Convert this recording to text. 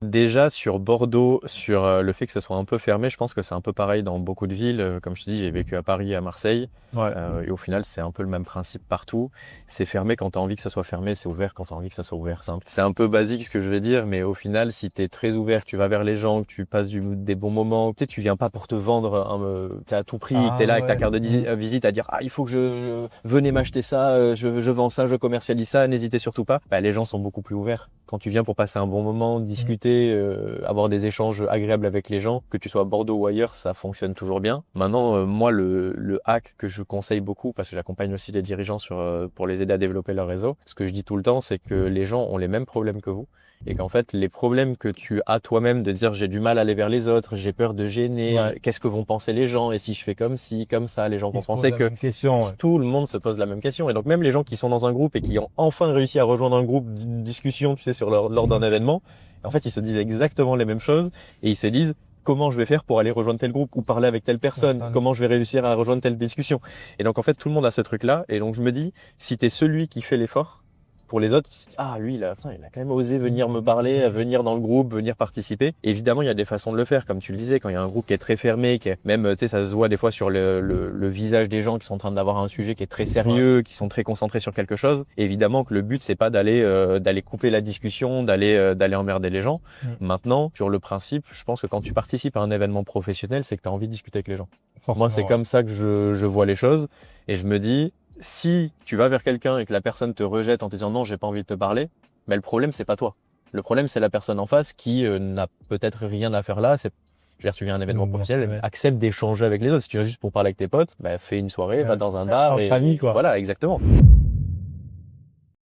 Déjà sur Bordeaux, sur le fait que ça soit un peu fermé, je pense que c'est un peu pareil dans beaucoup de villes. Comme je te dis, j'ai vécu à Paris et à Marseille. Ouais. Et au final, c'est un peu le même principe partout. C'est fermé quand tu as envie que ça soit fermé, c'est ouvert quand tu as envie que ça soit ouvert. C'est un peu basique ce que je vais dire, mais au final, si tu es très ouvert, que tu vas vers les gens, que tu passes des bons moments, tu sais, tu viens pas pour te vendre, t'es à tout prix, que tu es Ah là avec ta ouais. carte de visite à dire ah il faut que venez m'acheter ça, je vends ça, je commercialise ça, n'hésitez surtout pas. Bah, les gens sont beaucoup plus ouverts. Quand tu viens pour passer un bon moment, Mm. discuter, avoir des échanges agréables avec les gens, que tu sois à Bordeaux ou ailleurs, ça fonctionne toujours bien. Maintenant, moi, le hack que je conseille beaucoup, parce que j'accompagne aussi les dirigeants pour les aider à développer leur réseau, ce que je dis tout le temps, c'est que les gens ont les mêmes problèmes que vous. Et qu'en fait, les problèmes que tu as toi-même de dire j'ai du mal à aller vers les autres, j'ai peur de gêner, Ouais. qu'est-ce que vont penser les gens, et si je fais comme ci, comme ça, les gens Ils vont se posent penser la que même question. Ouais. tout le monde se pose la même question. Et donc même les gens qui sont dans un groupe et qui ont enfin réussi à rejoindre un groupe de discussion, tu sais, lors d'un événement, en fait, ils se disent exactement les mêmes choses et ils se disent comment je vais faire pour aller rejoindre tel groupe ou parler avec telle personne, Personne. comment je vais réussir à rejoindre telle discussion. Et donc en fait, tout le monde a ce truc-là. Et donc je me dis, si tu es celui qui fait l'effort, pour les autres, ah lui, là, putain, il a quand même osé venir me parler, venir dans le groupe, venir participer. Évidemment, il y a des façons de le faire, comme tu le disais, quand il y a un groupe qui est très fermé, qui est même, tu sais, ça se voit des fois sur le visage des gens qui sont en train d'avoir un sujet qui est très Ouais. sérieux, qui sont très concentrés sur quelque chose. Évidemment que le but, c'est pas d'aller couper la discussion, d'aller emmerder les gens. Mm. Maintenant, sur le principe, je pense que quand tu participes à un événement professionnel, c'est que tu as envie de discuter avec les gens. Moi, c'est Forcément, ouais. comme ça que je vois les choses, et je me dis, si tu vas vers quelqu'un et que la personne te rejette en te disant non, j'ai pas envie de te parler, mais le problème c'est pas toi. Le problème c'est la personne en face qui n'a peut-être rien à faire là. Je veux dire, tu viens à un événement professionnel, Ouais. accepte d'échanger avec les autres. Si tu viens juste pour parler avec tes potes, bah, fais une soirée, va dans un bar Entre et amis, quoi. voilà, exactement.